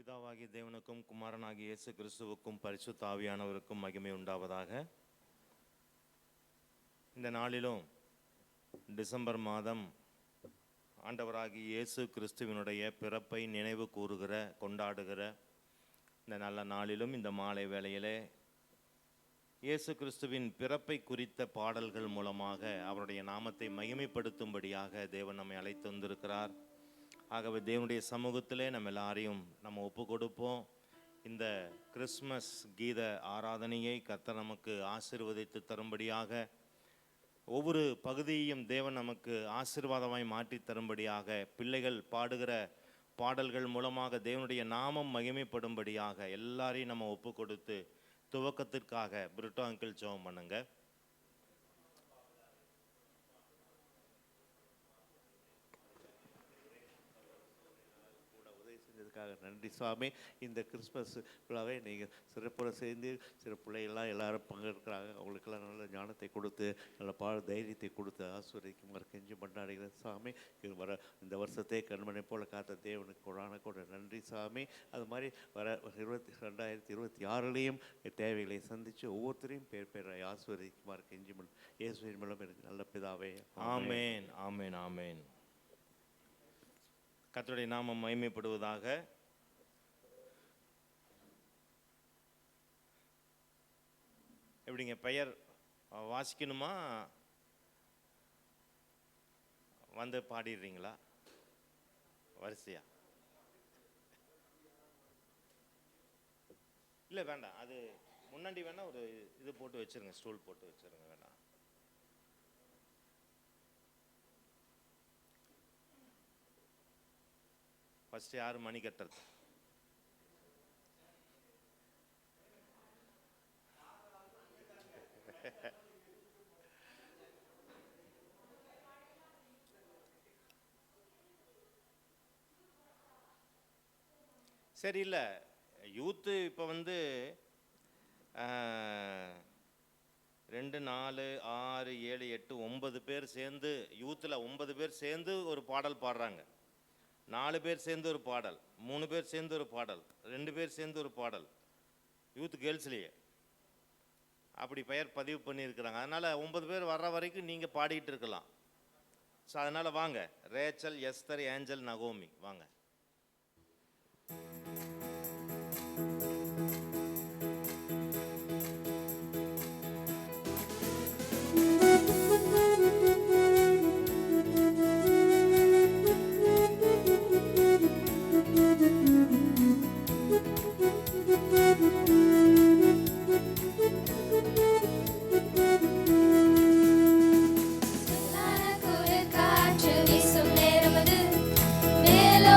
பிதாவாகிய தேவனுக்கும் குமாரனாகிய இயேசு கிறிஸ்துவுக்கும் பரிசுத்த ஆவியானவருக்கும் மகிமை உண்டாவதாக. இந்த நாளிலும் டிசம்பர் மாதம் ஆண்டவராகிய இயேசு கிறிஸ்துவினுடைய பிறப்பை நினைவு கூறுகிற கொண்டாடுகிற இந்த நல்ல நாளிலும் இந்த மாலை வேளையிலே இயேசு கிறிஸ்துவின் பிறப்பை குறித்த பாடல்கள் மூலமாக அவருடைய நாமத்தை மகிமைப்படுத்தும்படியாக தேவன் நம்மை அழைத்து வந்திருக்கிறார். ஆகவே தேவனுடைய சமூகத்திலே நம்ம எல்லாரையும் நம்ம ஒப்பு கொடுப்போம். இந்த கிறிஸ்மஸ் கீத ஆராதனையை கர்த்தர் நமக்கு ஆசீர்வதித்து தரும்படியாக, ஒவ்வொரு பகுதியையும் தேவன் நமக்கு ஆசீர்வாதமாய் மாற்றி தரும்படியாக, பிள்ளைகள் பாடுகிற பாடல்கள் மூலமாக தேவனுடைய நாமம் மகிமைப்படும்படியாக எல்லாரையும் நம்ம ஒப்பு கொடுத்து துவக்கத்திற்காக பிரிட்டோ அங்கிள் ஜெபம் பண்ணுங்க. நன்றி சுவாமி. இந்த கிறிஸ்மஸ் விழாவை நீங்கள் சிறப்புற சேர்ந்து சில பிள்ளைகள்லாம் எல்லாரும் பங்கெடுக்கிறாங்க. அவங்களுக்கெல்லாம் நல்ல ஞானத்தை கொடுத்து நல்ல தைரியத்தை கொடுத்து ஆசீர்வதிக்குமாறு கெஞ்சி கொண்டாடுகிறேன் சாமி. இது வர இந்த வருஷத்தை கண்மணி போல காத்த தேவனுக்கு கூட நன்றி சாமி. அது மாதிரி வர 2026 தேவைகளை சந்தித்து ஒவ்வொருத்தரையும் பேரை ஆசீர்வதிக்குமாறு கெஞ்சி இயேசுவின் மூலம் எனக்கு நல்ல பிதாவே. ஆமேன், ஆமேன், ஆமேன். கர்த்தருடைய நாமம் மகிமைப்படுவதாக. எப்படிங்க, பெயர் வாசிக்கணுமா வந்து பாடிடுறீங்களா வரிசையா? இல்லை வேண்டாம், அது முன்னாடி வேணா ஒரு இது போட்டு வச்சிருங்க, ஸ்டூல் போட்டு வச்சிருங்க. வேணாம், ஃபர்ஸ்ட் யார் மணி கட்டுறது? சரி, இல்லை யூத்து இப்போ 2, 4, 6, 7, 8, 9 பேர் சேர்ந்து, யூத்தில் 9 பேர் சேர்ந்து ஒரு பாடல் பாடுறாங்க. 4 பேர் சேர்ந்து ஒரு பாடல், 3 பேர் சேர்ந்து ஒரு பாடல், 2 பேர் சேர்ந்து ஒரு பாடல், யூத் கேர்ள்ஸ்லேயே அப்படி பெயர் பதிவு பண்ணியிருக்கிறாங்க. அதனால் 9 பேர் வர்ற வரைக்கும் நீங்கள் பாடிக்கிட்டு இருக்கலாம். ஸோ அதனால் வாங்க, ரேச்சல், எஸ்தர், ஏஞ்சல், நகோமி வாங்க. மேலோ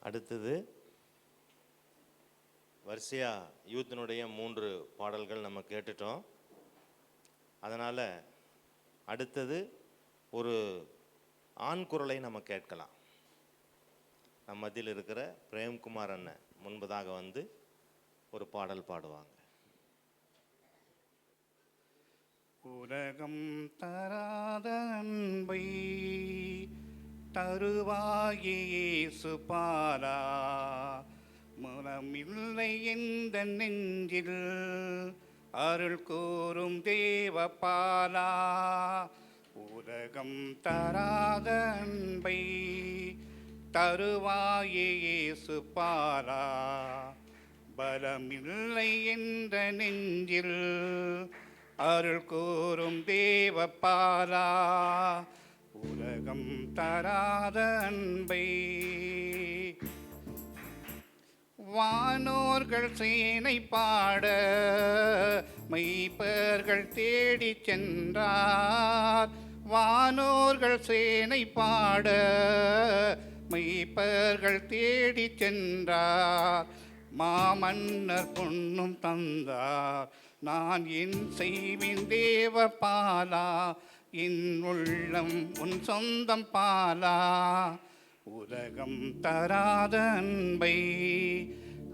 அடுத்தது வரிசையா யூத்தினுடைய 3 பாடல்கள் நம்ம கேட்டுட்டோம். அதனால் அடுத்தது ஒரு ஆண் குரலை நம்ம கேட்கலாம். நம்ம மத்தியில் இருக்கிற பிரேம்குமார் அண்ணன் முன்பதாக வந்து ஒரு பாடல் பாடுவாங்க. உலகம் தராத அன்பை தருவாயே இயேசு பாரா, மனமில்லை எந்த நெஞ்சில் அருள் கூறும் தேவ பாலா. உலகம் தராத அன்பை தருவாயே இயேசு பாரா, பலமில்லை என்ற நெஞ்சில் அருள் கூறும் தேவ பாலா. உலகம் தராத அன்பை வானோர்கள் சேனை பாட மெய்ப்பர்கள் தேடி சென்றார். வானோர்கள் சேனை பாட மெய்ப்பர்கள் தேடி சென்றார். மாமன்னர் பொன்னும் தந்தார், நான் என் செய்வேன் தேவ பாலா. என் உள்ளம் உன் சொந்தம் பாலா. உலகம் தராத அன்பை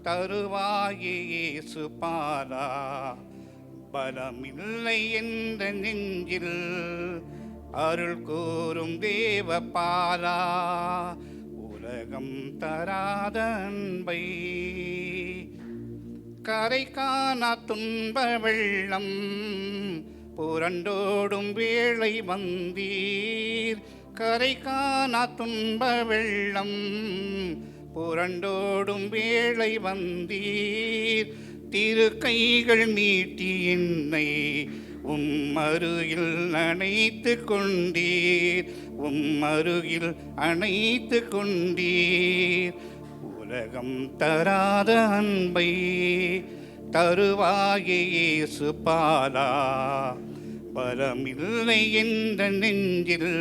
தருவாயே இயேசு பாலா, பலமில்லை என்ற நெஞ்சில் அருள் கூறும் தேவ பாலா. உலகம் தராத அன்பை கரை காணா துன்ப வெள்ளம் புரண்டோடும் வேளை வந்தீர். கரை காணா துன்ப வெள்ளம் புரண்டோடும் வேளை வந்தீர். திரு கைகள் நீட்டி என்னை அருகில் அணைத்து கொண்டீர். அருகில் அணைத்து கொண்டீர். உலகம் தராத அன்பை தருவாயே இயேசு பாலா, பலமில்லை என்ற நெஞ்சில்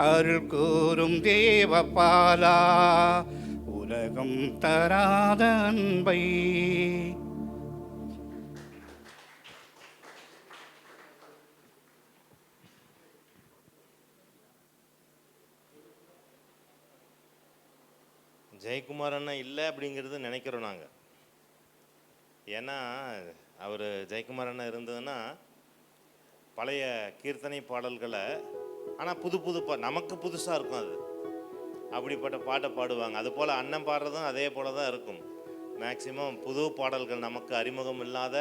அருள் கூறும் தேவ பாலா. உலகம் தராத அன்பை. ஜெயக்குமார் அண்ணன் இல்லை அப்படிங்கிறது நினைக்கிறோம் நாங்கள். ஏன்னா அவர் ஜெயக்குமார் அண்ணன் இருந்ததுன்னா பழைய கீர்த்தனை பாடல்களை, ஆனால் புது நமக்கு புதுசாக இருக்கும். அது அப்படிப்பட்ட பாட்டை பாடுவாங்க. அதுபோல் அண்ணன் பாடுறதும் அதே போல தான் இருக்கும். மேக்சிமம் புது பாடல்கள், நமக்கு அறிமுகம் இல்லாத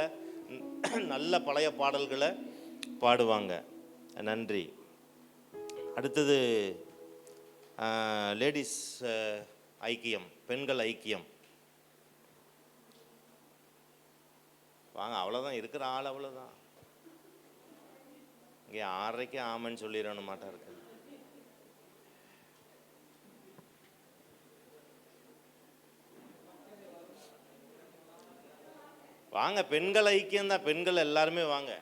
நல்ல பழைய பாடல்களை பாடுவாங்க. நன்றி. அடுத்தது லேடிஸ் ஐக்கியம், பெண்கள் ஐக்கியம். வாங்க, அவ்வளோதான் இருக்கிற ஆள், அவ்வளோதான். இங்கே 6:30 ஆமன்னு சொல்லிடணும் மாட்டா இருக்கு. வாங்க, பெண்கள் ஐக்கியம் தான். பெண்கள் எல்லாருமே வாங்க.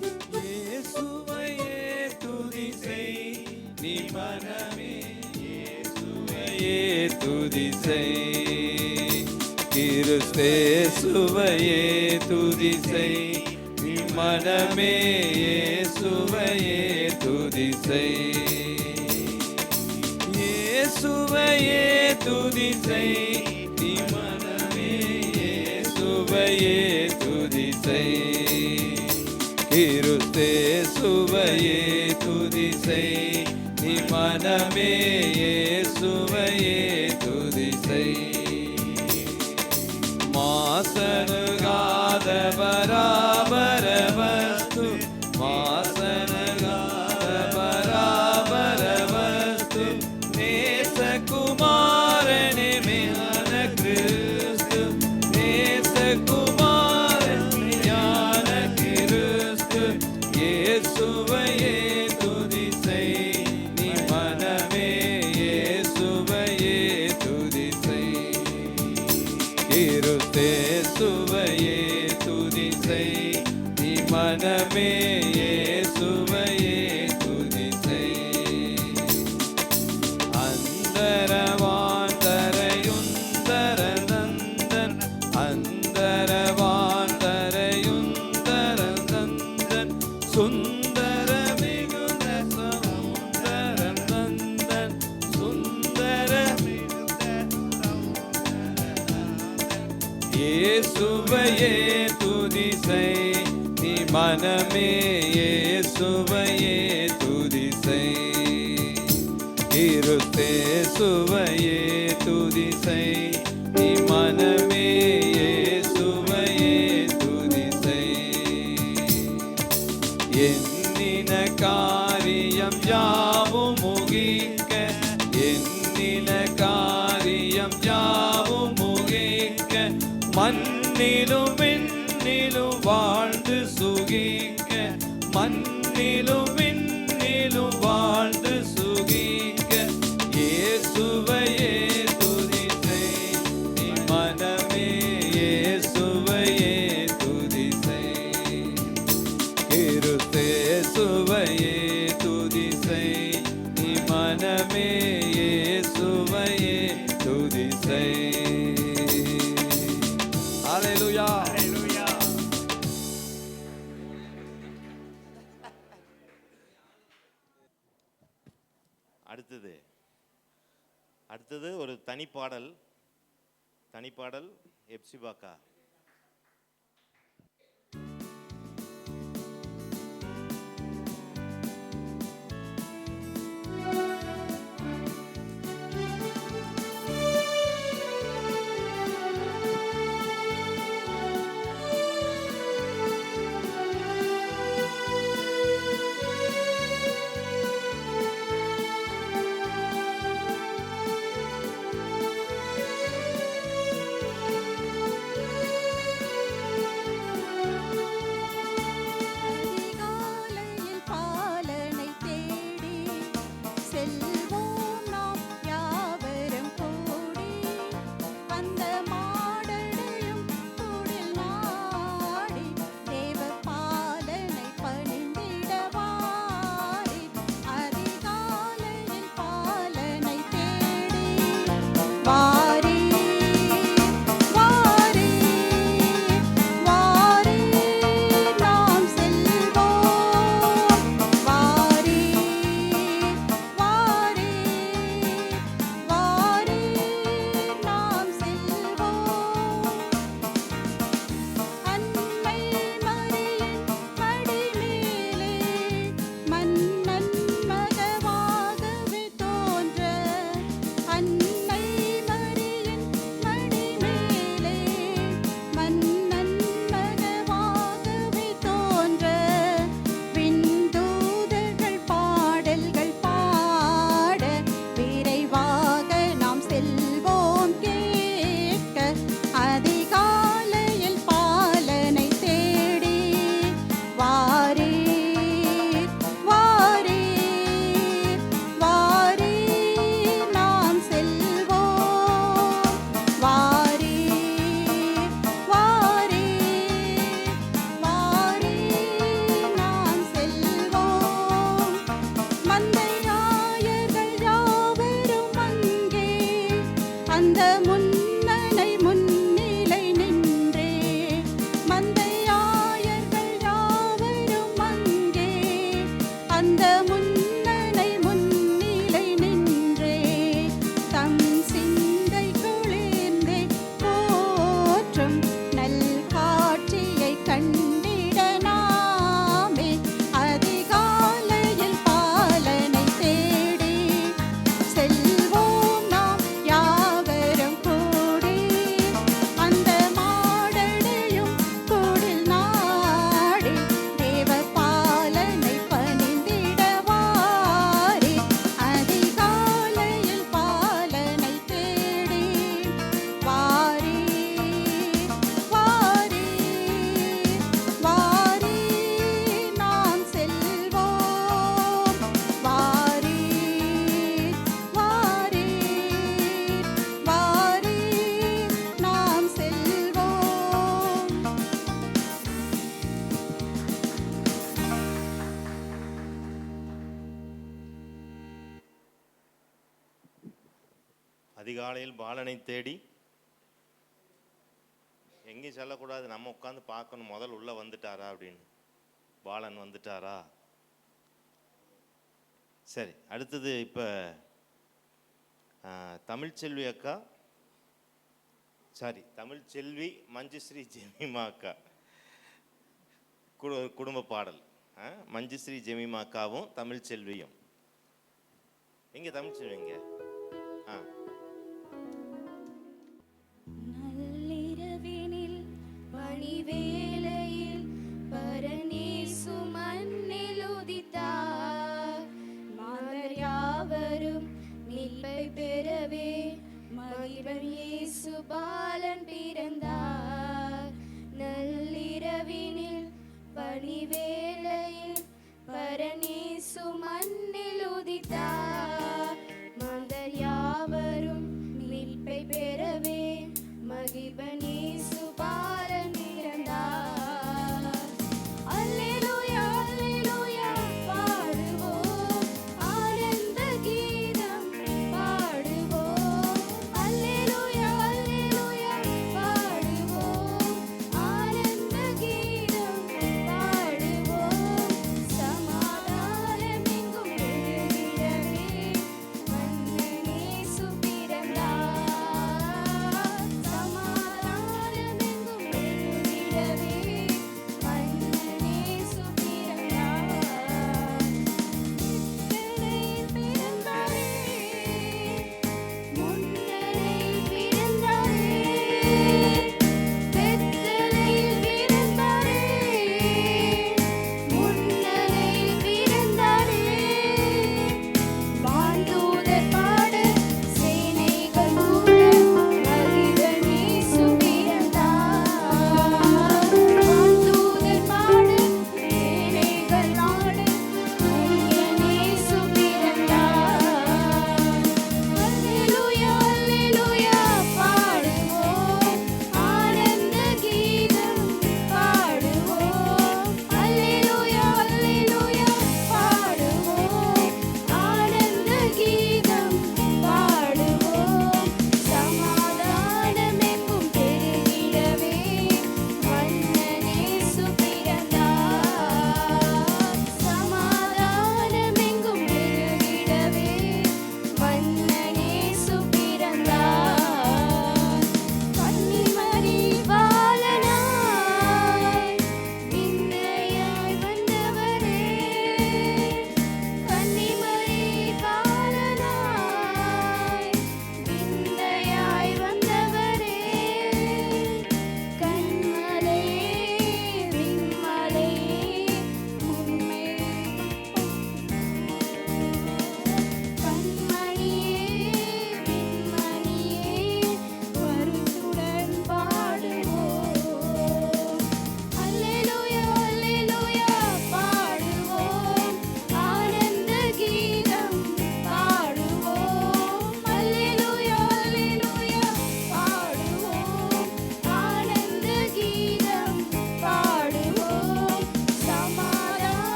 இயேசுவையே துதி செய் நீ மனமே, இயேசுவையே துதி செய். கிறிஸ்தேசுவையே துதி செய் நீ மனமே, இயேசுவையே துதி செய். இயேசுவையே துதி செய் நீ மனமே, இயேசுவையே துதி செய். கிறிஸ்தேசுவையே துதி செய் நீ மனமே, இயேசுவையே துதி செய். மாசனுகாத பராபர வஸ்து, மாசனுகாத பராபர வஸ்து, நேசகுமாரனே ஞான கிறிஸ்து, நேசகுமாரனே ஞான கிறிஸ்து. இயேசுவையே துதி செய் நீ மனமே, இயேசுவையே துதி செய். கிறிஸ்தேசுவையே துதி செய் நீ மனமே, இயேசுவையே துதி செய். அந்தரவாந்தரையுந்தர நந்தன், அந்தரவாந்தரையுந்தர நந்தன், சுந்தர மிகுந்த சமுந்தர நந்தன், சுந்தர இயேசுவையே துதி செய் நீ மனமே, இயேசுவையே துதி செய். கிறிஸ்தேசுவையே துதி செய் நீ மனமே, இயேசுவையே துதி செய். எண்ணின காரியம் யாவும் முகிக்க, எண்ணின காரியம் யாவும் முகிக்க, மண்ணிலும் விண்ணிலும் வாழ்ந்து சுகிக்க, மண்ணிலும் விண்ணிலும் வாழ்ந்து சுகிக்க. இயேசுவையே துதி செய் நீ மனமே, இயேசுவையே துதி செய். கிறிஸ்தேசுவையே துதி செய் நீ மனமே, இயேசுவையே துதி செய். ஹல்லேலூயா. அடுத்தது ஒரு தனிப்பாடல் எப்சிபாக்கா. முன்னணை முன்னிலை நின்றே மந்தையாயர்கள் யாவரும் அங்கே அந்த முன்னணை முன்னிலை நின்றே தம் சிந்தை குளிர்ந்தே போற்றும் நல் காட்சியை கண்டிட நாமே அதிகாலையில் பாலனை தேடி செல்வோம் நாம் யாவரும் கூடி அந்த மாடடையும் கூடில் நாடி தேவ பாலனை பணிந்திடவாரே அதிகாலையில் பாலனை தேடி வாரே வாரே வாரே நாம் செல்வோம் வாரே வாரே வாரே நாம் செல்வோம். அதிகாலையில் பாலனை தேடி எங்கேயும் செல்லக்கூடாது, நம்ம உட்காந்து பார்க்கணும் முதல் உள்ள வந்துட்டாரா அப்படின்னு. பாலன் வந்துட்டாரா? சரி, அடுத்தது இப்போ தமிழ்ச்செல்வி அக்கா, சாரி தமிழ்ச்செல்வி மஞ்சுஸ்ரீ ஜெமிமா அக்கா குடும்ப பாடல். மஞ்சுஸ்ரீ ஜெமிமா அக்காவும் தமிழ்ச்செல்வியும். எங்கே தமிழ்ச்செல்வி எங்க? நள்ளிரவினில் பணிவேளையில் பரநேசு மண்ணில் உதித்தார் மாந்தர் யாவரும் மீட்பை பெறவே மகிழ்வன் இயேசு பாலன் பிறந்தார் நள்ளிரவினில் பணிவேளையில் பரநேசு மண்ணில் உதித்தார் மாந்தர் யாவரும் மீட்பை பெறவே மகிழ்வன் இயேசு பாலன் பிறந்தார். அல்லேலூயா அல்லேலூயா பாடுவோம் ஆனந்த கீதம் பாடுவோம். அல்லேலூயா அல்லேலூயா பாடுவோம் ஆனந்த கீதம் பாடுவோம். சமாதானம் எங்கும் பெருகிடவே மன்னன் இயேசு பிறந்தார். சமாதானம்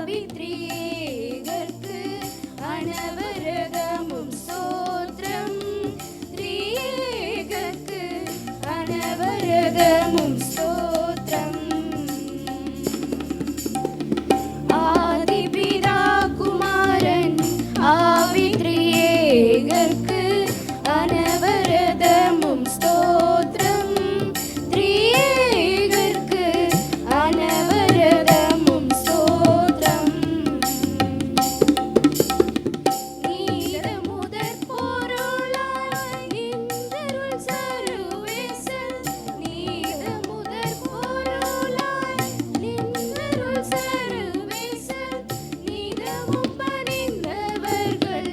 திரியேகர்க்கு அனவரதமும் ஸ்தோத்திரம். திரியேகர்க்கு அனவரதமும் ஸ்தோத்திரம். ஆதிபிதா குமாரன் ஆவி திரியேகர்க்கு அனவரதமும் ஸ்தோத்திரம். திரியேகர்க்கு அனவரதமும் ஸ்தோத்திரம். நீர முதற் பொருளாய் நின்றருள் சர்வேசன். நீர முதற் பொருளாய் நின்றருள் சர்வேசன். நீதமும் பணிந்தவர்கள்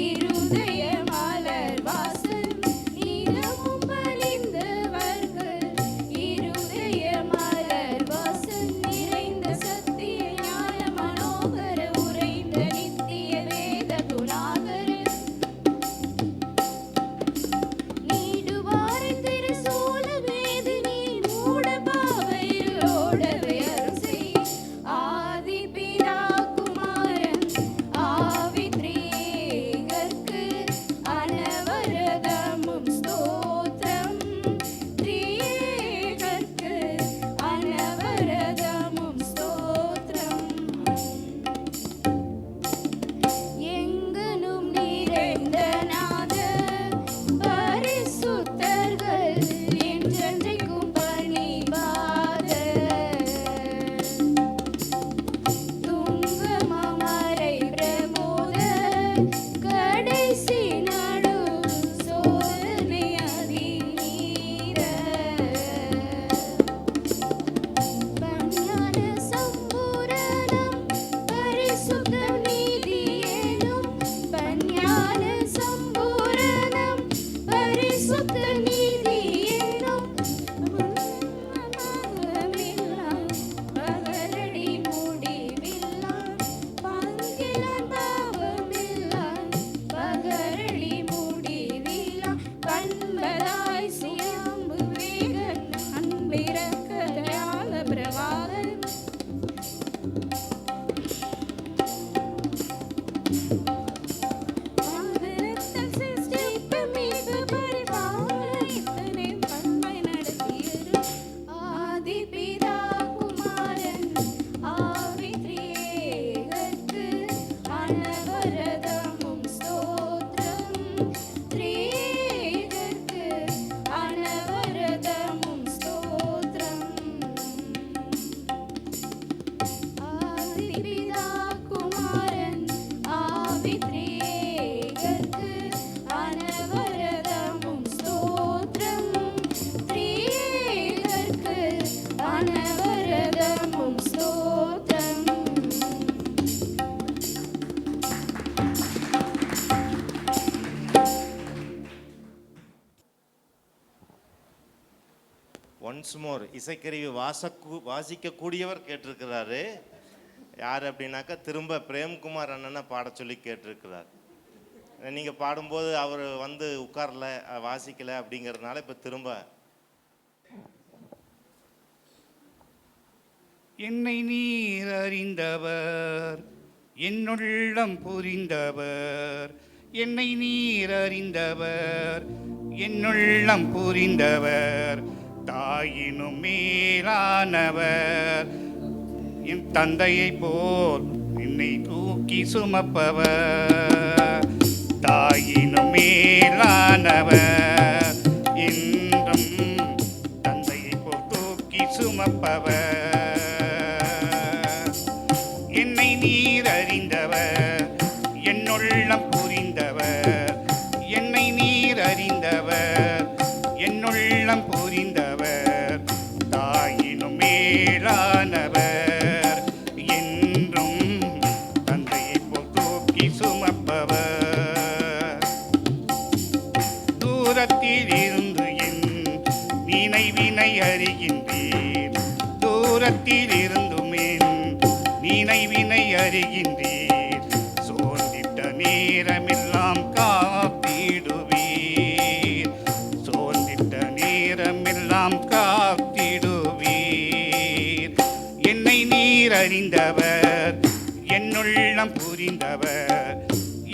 இருதய மலர் வாசல். நீதமும் பணிந்தவர்கள் இருதய மலர் வாசல். நிறைந்த சத்திய ஞான மனோகர உரைந்த நித்திய வேத குணாகர. நீடுவாரின் திருசூல வேதினி மூட பாவையிலோடவே அருசை. ஆதிபிதா குமாரன் ஆவி திரியேகர்க்கு அனவரதமும் ஸ்தோத்திரம். திரியேகர்க்கு அனவரதமும் ஸ்தோத்திரம். எங்கனும் நிறைந்த நாத பரிசுத்தர்கள் என்றென்றைக்கும் பணிவாத. துங்கமமரை பிரமோத கடைசி நடு சோதனை அதிநீர. பஞ்ஞான சம்பூரணம் பரிசுத்தம் நீதியேனும். பஞ்ஞான சம்பூரணம் பரிசுத்த நீதியேனும். பாவமில்லாம் பகரடி முடிவில்லாம். பங்கிலான் பாவமில்லாம் பகரடி முடிவில்லாம். கண்பதாய் சுயம்பு வேகன் அன்பிறக்க தயால பிரவாகன். ஆதரத்தல் சிருஷ்டிப்பு மீட்பு பரிபாலனை இத்தனை பண்பை நடத்தியரு. ஆதிபிதா குமாரன் ஆவி திரியேகர்க்கு அனவரதமும் ஸ்தோத்திரம். திரியேகர்க்கு அனவரதமும் ஸ்தோத்திரம். ஆதிபிதா குமாரன் ஆவி திரியேகர்க்கு அனவரதமும் ஸ்தோத்திரம். திரியேகர்க்கு அனவரதமும் ஸ்தோத்திரம். ஒன்ஸ் மோர் இசைக்கருவி வாசிக்கக்கூடியவர் கேட்டிருக்கிறாரு. யார் அப்படின்னாக்கா திரும்ப பிரேம்குமார் அண்ணனை பாட சொல்லி கேட்டிருக்கிறார். நீங்கள் பாடும்போது அவர் வந்து உட்காரல வாசிக்கலை அப்படிங்கிறதுனால இப்போ திரும்ப என்னை நீர் அறிந்தவர், என்னுள்ளம் புரிந்தவர். என்னை நீர் அறிந்தவர், என்னுள்ளம் புரிந்தவர். தாயினும் மேலானவர், என் தந்தையைப் போல் என்னை தூக்கி சுமப்பவர். தாயினும் மேலானவர், என்றும் தந்தையைப் போல் தூக்கி சுமப்பவர். என்னை நீர் அறிந்தவர், என்னுள்ளம் புரிந்தவர். என்னை நீர் அறிந்தவர், என்னுள்ளம் புரிந்தவர். தாயினும் மேலானவர், என்றும் தந்தையைப் போல் தூக்கி சுமப்பவர். தூரத்தில் இருந்து என் நினைவினை அறிகின்றேன். தூரத்தில் இருந்தும் என் நினைவினை அறிகின்றேன். சோர்ந்திட்ட நேரமெல்லாம் காத்திடுவீர். சோர்ந்திட்ட நேரமெல்லாம் காத்திடுவீர். என்னை நீர் அறிந்தவர், என்னுள்ளம் புரிந்தவர்,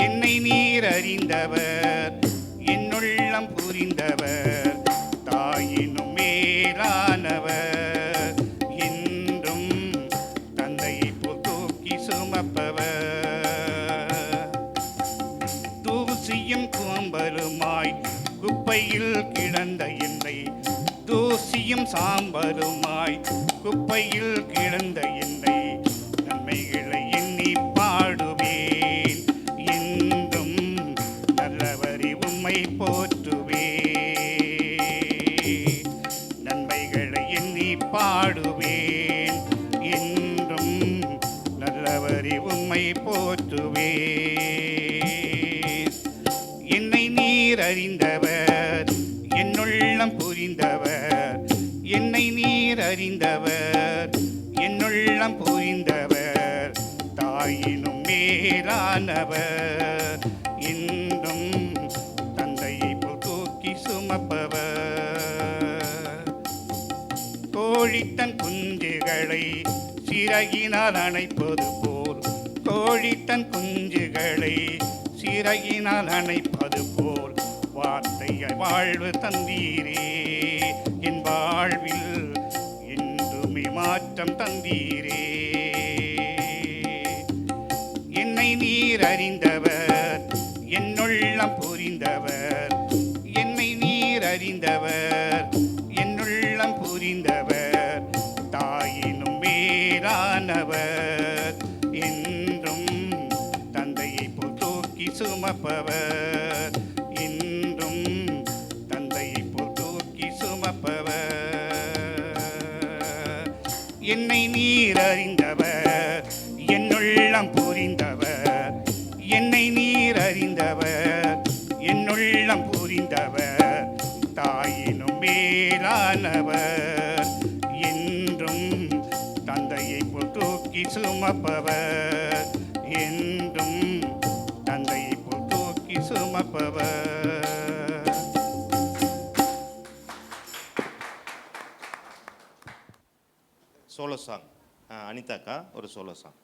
என்னை நீர் அறிந்தவர், என்னுள்ளம் புரிந்தவர், தாயினும் மேலானவர், என்றும் தந்தையை போல் தூக்கி சுமப்பவர். தூசியும் கும்பலுமாய் குப்பையில் கிடந்த என்னை, தூசியும் சாம்பலுமாய் குப்பையில் கிடந்த என்னை, நன்மைகளை எண்ணி பாடுவேன், என்றும் நல்லவரை உம்மை போற்றுவேன். நன்மைகளை எண்ணி பாடுவேன், என்றும் நல்லவரை உம்மை போற்றுவேன். என்னை நீர் அறிந்தவர், என்னுள்ளம் புரிந்தவர், என்னை நீர் அறிந்தவர், என்னுள்ளம் புரிந்தவர், தாயினும் மேலானவர், என்றும் தந்தையை போல் தூக்கி சுமப்பவர். கோழி தன் குஞ்சுகளை சிறகினால் அணைப்பது போல், கோழி தன் குஞ்சுகளை சிறகினால் அணைப்பது போல், வார்த்தையை வாழ்வு தந்தீரே, என் வாழ்வில் என்றுமே மாற்றம் தந்தீரே. என்னை நீர் அறிந்தவர், என்னுள்ளம் புரிந்தவர், என்னை நீர் அறிந்தவர், என்னுள்ளம் புரிந்தவர், தாயினும் மேலானவர், என்றும் தந்தையை போல் தூக்கி சுமப்பவர், என்றும் தந்தையை போல் தூக்கி சுமப்பவர். என்னை நீர் அறிந்தவர், என்னுள்ளம் புரிந்தவர், என்னை நீர் அறிந்தவர், என்னுள்ளம் புரிந்தவர், தாயினும் மேலானவர், என்றும் தந்தையை போல் தூக்கி சுமப்பவர், என்றும் தந்தையை போல் தூக்கி சுமப்பவர். Solo song. அனிதாக்கா ஒரு சோலோ சாங்.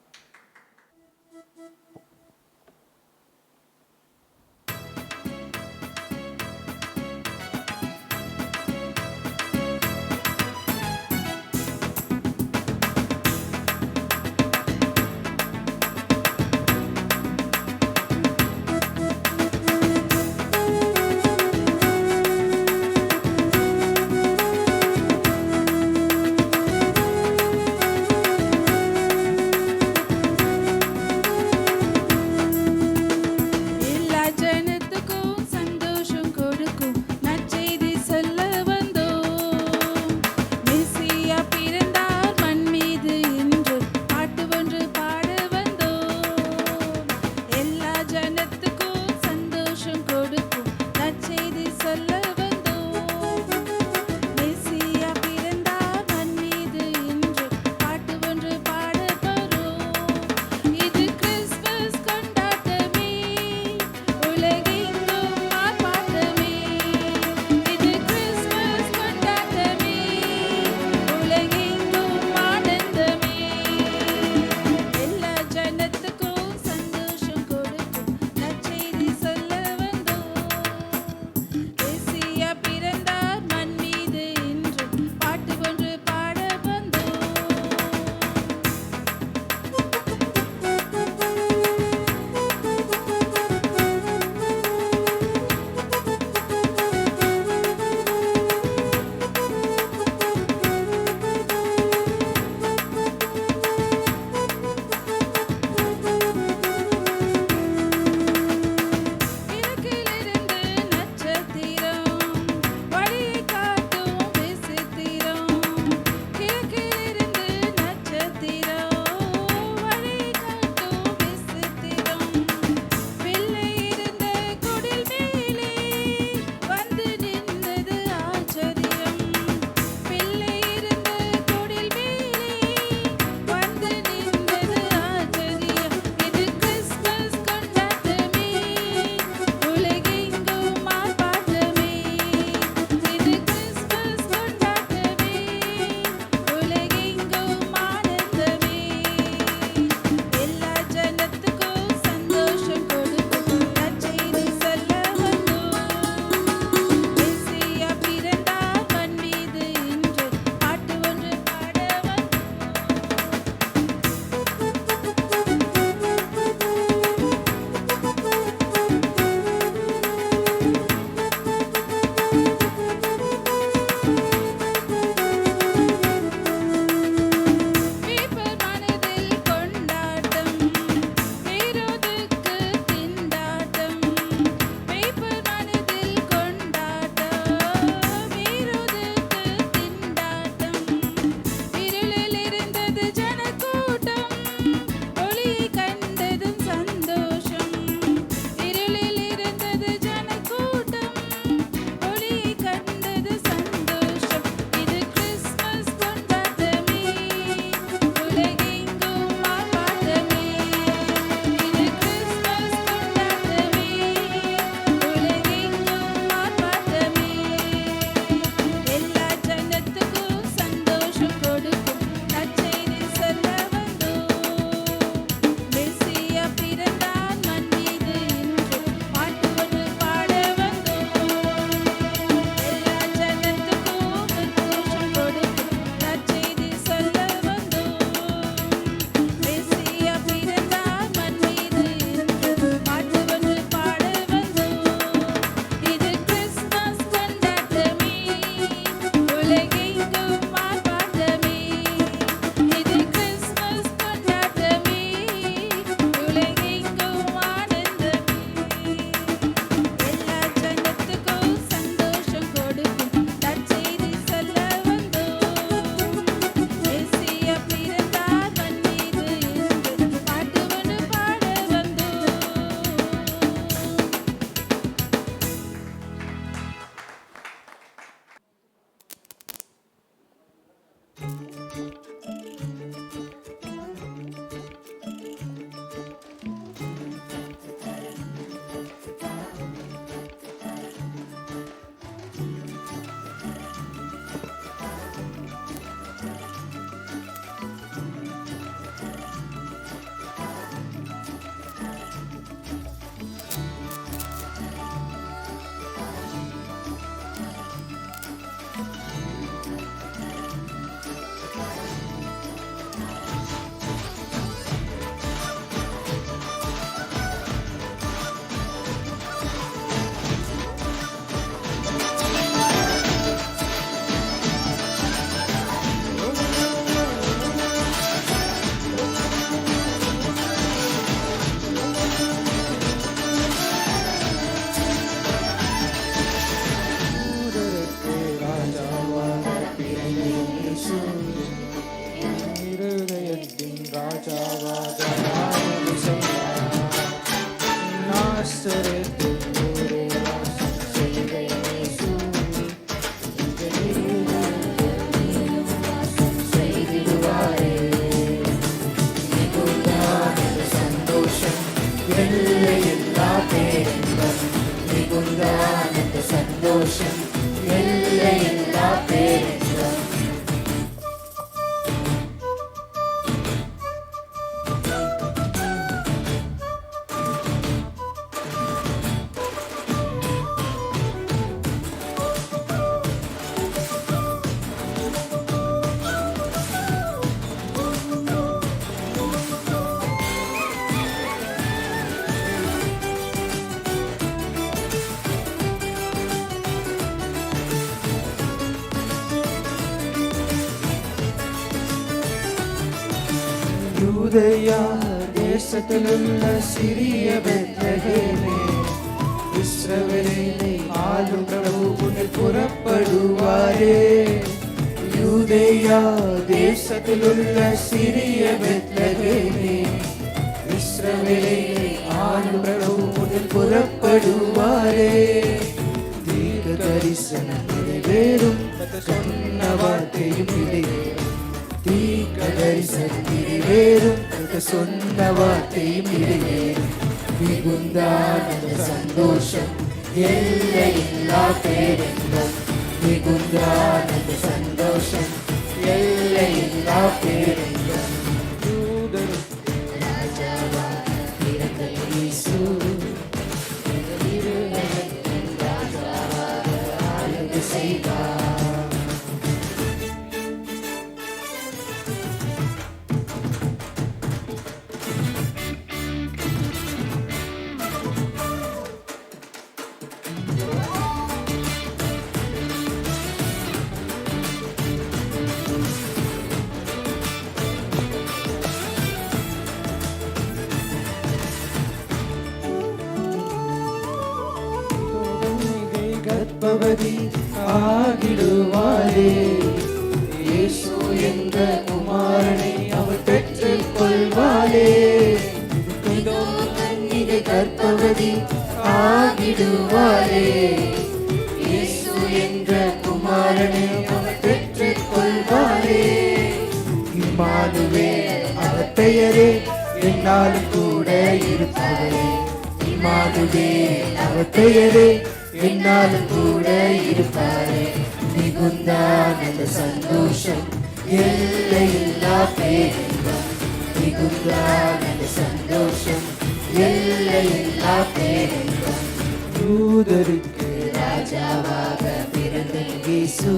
ராஜாவாக ஆளுகை செய்வார். நாசரேத்தில் ஊரே வாசம் செய்த இயேசு, எங்கள் இருதயத்தில் வாசம் செய்திடுவாரே. மிகுந்தானந்த சந்தோஷம், எல்லையில்லா பேரின்பம். மிகுந்தானந்த சந்தோஷம், எல்லையில்லா பேரின்பம். யூதேயா தேசத்திலுள்ள சிறிய பெத்லகேமே, இஸ்ரவேலை ஆளும் பிரபு உன்னில் புறப்படுவாரே. யூதேயா தேசத்திலுள்ள சிறிய பெத்லகேமே, இஸ்ரவேலை ஆளும் பிரபு உன்னில் புறப்படுவாரே. தீர்க்க தரிசனம் நிறைவேறும், சொன்ன வார்த்தையும் நிறைவேறும். தீர்க்க தரிசனம் நிறைவேறும், சொன்ன வார்த்தையும் நிறைவேறும். மிகுந்தானந்த சந்தோஷம், எல்லையில்லா பேரின்பம். மிகுந்தானந்த சந்தோஷம், எல்லையில்லா பேரின்பம். யூதருக்கு ராஜாவாக பிறந்த இயேசு, எங்கள் இருதயத்தின் ராஜாவாக ஆளுகை செய்வார். கர்ப்பவதி ஆகிடுவாரே. இயேசு என்ற குமாரனை அவள் பெற்றுக் கொள்வாளே. இதோ கன்னிகை கர்ப்பவதி ஆகிடுவாளே. இயேசு என்ற குமாரனை அவள் பெற்றுக் கொள்வாளே. இம்மானுவேல் அவர் பெயரே, என்னாலும் கூட இருப்பவரே. இம்மானுவேல் அவர் பெயரே, என்னாலும் கூட இருப்பாரே. மிகுந்தானந்த சந்தோஷம், எல்லையில்லா பேரின்பம். மிகுந்தானந்த சந்தோஷம், எல்லையில்லா பேரின்பம். யூதருக்கு ராஜாவாக பிறந்த இயேசு,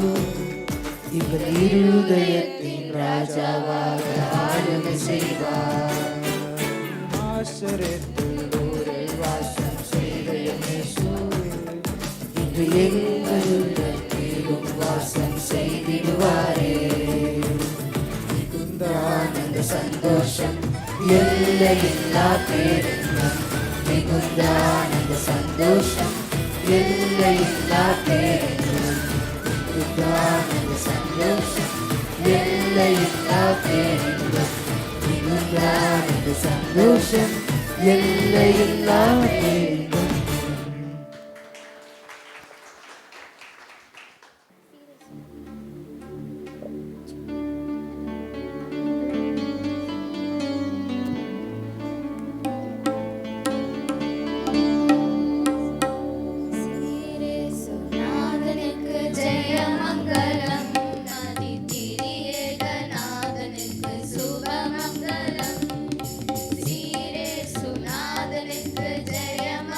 இவர் இருதயத்தின் ராஜாவாக ஆளுகை செய்வார். நாசரேத்தில் ஊரில் வாசம் செய்த இயேசு, இன்று எங்களுக்கும் வாசம் செய்திடுவாரே. மிகுந்தானந்த சந்தோஷம், எல்லையில்லா பேரின்பம். மிகுந்தானந்த சந்தோஷம், எல்லையில்லா பேரின்பம். மிகுந்தானந்த சந்தோஷம், எல்லையில்லா பேரின்பம். மிகுந்தானந்த சந்தோஷம், எல்லையில்லா பேரின்பம். நாதனுக்கு ஜெயமங்கலம், அதிதிரியேகநாதனுக்கு சுபமங்கலம். ஸ்ரீரேசுநாதனுக்கு ஜெயமங்கலம்.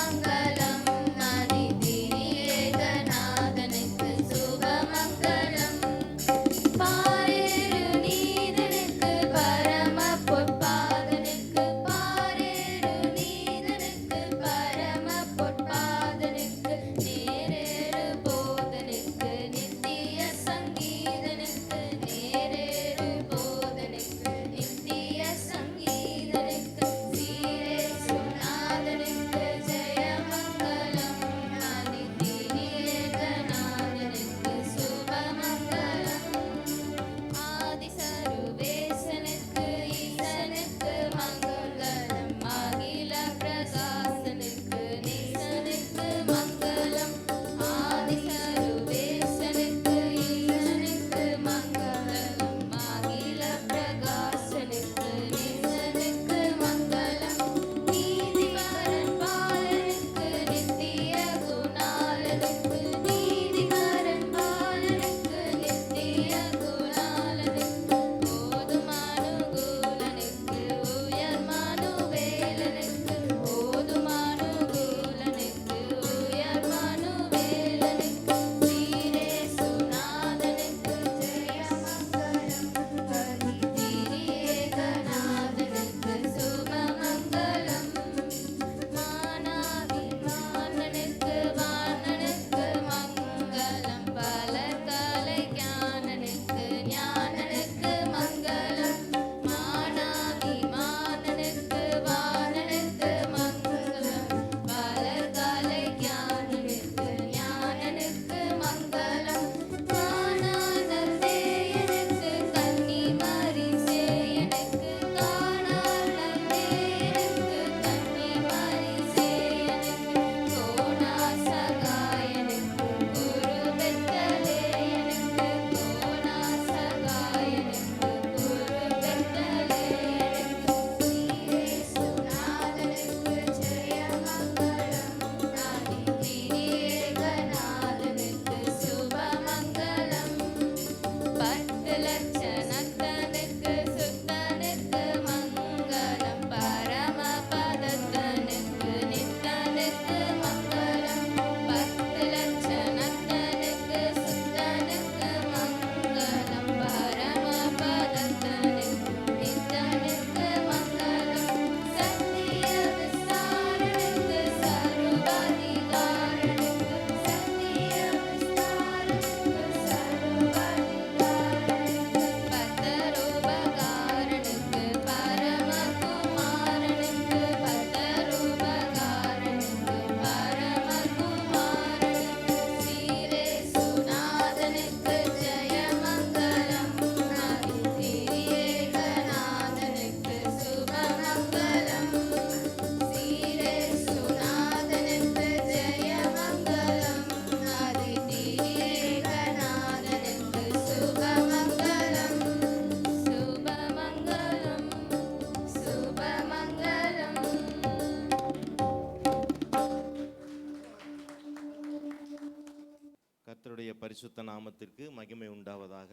பரிசுத்த நாமத்திற்கு மகிமை உண்டாவதாக.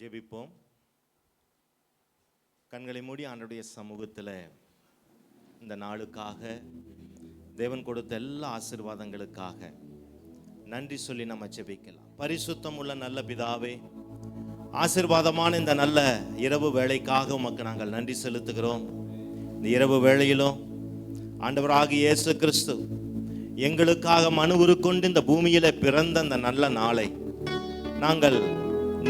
ஜெபிப்போம். கண்களை மூடி ஆண்டவருடைய சமூகத்தில் இந்த நாளுக்காக, தேவன் கொடுத்த எல்லா ஆசீர்வாதங்களுக்காக நன்றி சொல்லி நம்ம ஜெபிக்கலாம். பரிசுத்தம் உள்ள நல்ல பிதாவே, ஆசீர்வாதமான இந்த நல்ல இரவு வேளைக்காக உமக்கு நாங்கள் நன்றி செலுத்துகிறோம். இந்த இரவு வேளையிலும் ஆண்டவராகிய இயேசு கிறிஸ்து எங்களுக்காக மனு உருக்கொண்டு இந்த பூமியில பிறந்த அந்த நல்ல நாளை நாங்கள்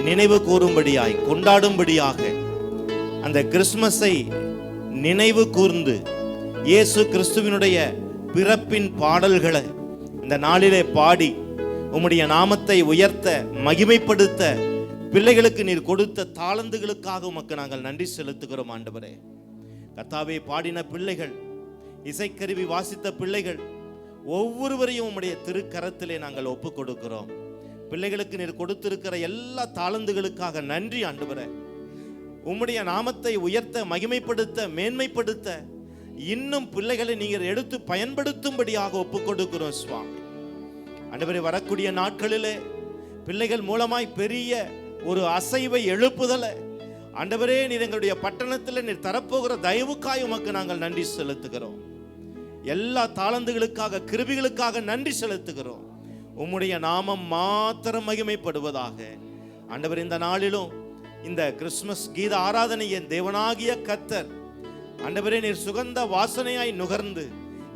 நினைவு கூறும்படியாய், கொண்டாடும்படியாக அந்த கிறிஸ்மஸை நினைவு கூர்ந்து இயேசு கிறிஸ்துவினுடைய பிறப்பின் பாடல்களை இந்த நாளிலே பாடி உம்முடைய நாமத்தை உயர்த்த, மகிமைப்படுத்த பிள்ளைகளுக்கு நீர் கொடுத்த தாளந்துகளுக்காக உமக்கு நாங்கள் நன்றி செலுத்துகிறோம். ஆண்டவரே, கர்த்தாவே, பாடின பிள்ளைகள், இசைக்கருவி வாசித்த பிள்ளைகள் ஒவ்வொருவரையும் உம்முடைய திருக்கரத்திலே நாங்கள் ஒப்பு கொடுக்கிறோம். பிள்ளைகளுக்கு நீர் கொடுத்திருக்கிற எல்லா தாளந்துகளுக்காக நன்றி ஆண்டவரே. உம்முடைய நாமத்தை உயர்த்த, மகிமைப்படுத்த, மேன்மைப்படுத்த இன்னும் பிள்ளைகளை நீங்கள் எடுத்து பயன்படுத்தும்படியாக ஒப்பு கொடுக்கிறோம் சுவாமி. ஆண்டவரே, வரக்கூடிய நாட்களிலே பிள்ளைகள் மூலமாய் பெரிய ஒரு அசைவை எழுப்புதலை ஆண்டவரே நீர் எங்களுடைய பட்டணத்தில் நீர் தரப்போகிற தயவுக்காய் உமக்கு நாங்கள் நன்றி செலுத்துகிறோம். எல்லா தாளந்துகளுக்காக, கிருபிகளுக்காக நன்றி செலுத்துகிறோம். உம்முடைய நாமம் மாத்திரம் மகிமைப்படுவதாக. ஆண்டவர், இந்த நாளிலும் இந்த கிறிஸ்துமஸ் கீத ஆராதனையை தேவனாகிய கர்த்தர் ஆண்டவரே நீர் சுகந்த வாசனையாய் நுகர்ந்து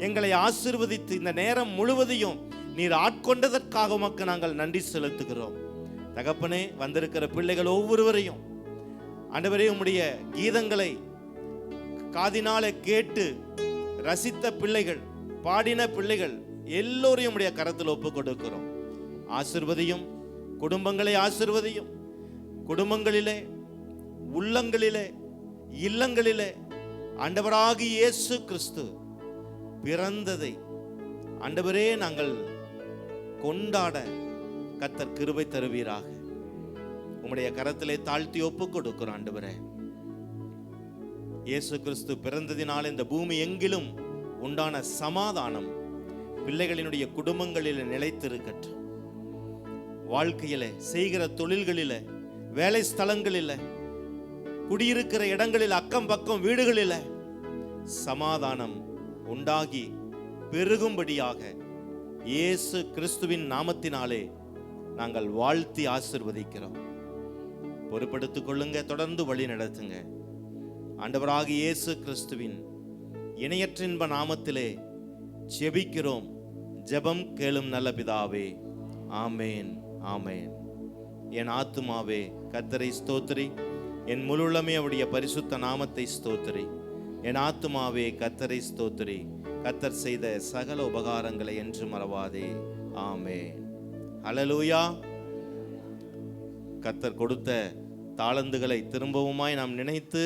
எங்களை ஆசீர்வதித்து இந்த நேரம் முழுவதையும் நீர் ஆட்கொண்டதற்காக உமக்கு நாங்கள் நன்றி செலுத்துகிறோம். தகப்பனே, வந்திருக்கிற பிள்ளைகள் ஒவ்வொருவரையும் ஆண்டவரே உம்முடைய கீதங்களை காதினாலே கேட்டு ரசித்த பிள்ளைகள், பாடின பிள்ளைகள் எல்லோரையும் உடைய கரத்தில் ஒப்பு கொடுக்கிறோம். ஆசீர்வதியும், குடும்பங்களை ஆசீர்வதியும். குடும்பங்களிலே, உள்ளங்களிலே, இல்லங்களிலே ஆண்டவராகிய இயேசு கிறிஸ்து பிறந்ததை ஆண்டவரே நாங்கள் கொண்டாட கர்த்தர் கிருபை தருவீராக. உம்முடைய கரத்திலே தாழ்த்தி ஒப்பு கொடுக்கிறோம். ஆண்டவரே, இயேசு கிறிஸ்து பிறந்ததினால் இந்த பூமி எங்கிலும் உண்டான சமாதானம் பிள்ளைகளினுடைய குடும்பங்களில் நிலைத்திருக்கட்டும். வாழ்க்கையில, செய்கிற தொழில்களில, வேலை ஸ்தலங்களில, குடியிருக்கிற இடங்களில், அக்கம் பக்கம் வீடுகளில் சமாதானம் உண்டாகி பெருகும்படியாக இயேசு கிறிஸ்துவின் நாமத்தினாலே நாங்கள் வாழ்த்தி ஆசீர்வதிக்கிறோம். பொறுப்படுத்திக் கொள்ளுங்க, தொடர்ந்து வழி நடத்துங்க. ஆண்டவராகிய இயேசு கிறிஸ்துவின் இணையற்ற இன்ப நாமத்திலே ஜெபிக்கிறோம். ஜெபம் கேளும் நல்ல பிதாவே. ஆமேன், ஆமேன். என் ஆத்துமாவே கர்த்தரை ஸ்தோத்திரி, என் முழுள்ளமே அவருடைய பரிசுத்த நாமத்தை ஸ்தோத்திரி. என் ஆத்துமாவே கர்த்தரை ஸ்தோத்திரி, கர்த்தர் செய்த சகல உபகாரங்களை என்று மறவாதே. ஆமேன். ஹல்லேலூயா. கர்த்தர் கொடுத்த தாளந்துகளை திரும்பவுமாய் நாம் நினைத்து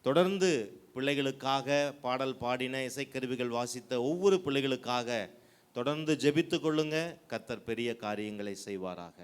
தொடர்ந்து பிள்ளைகளுக்காக பாடல் பாடின, இசைக்கருவிகள் வாசித்த ஒவ்வொரு பிள்ளைகளுக்காக தொடர்ந்து ஜெபித்து கொள்ளுங்க. கர்த்தர் பெரிய காரியங்களை செய்வாராக.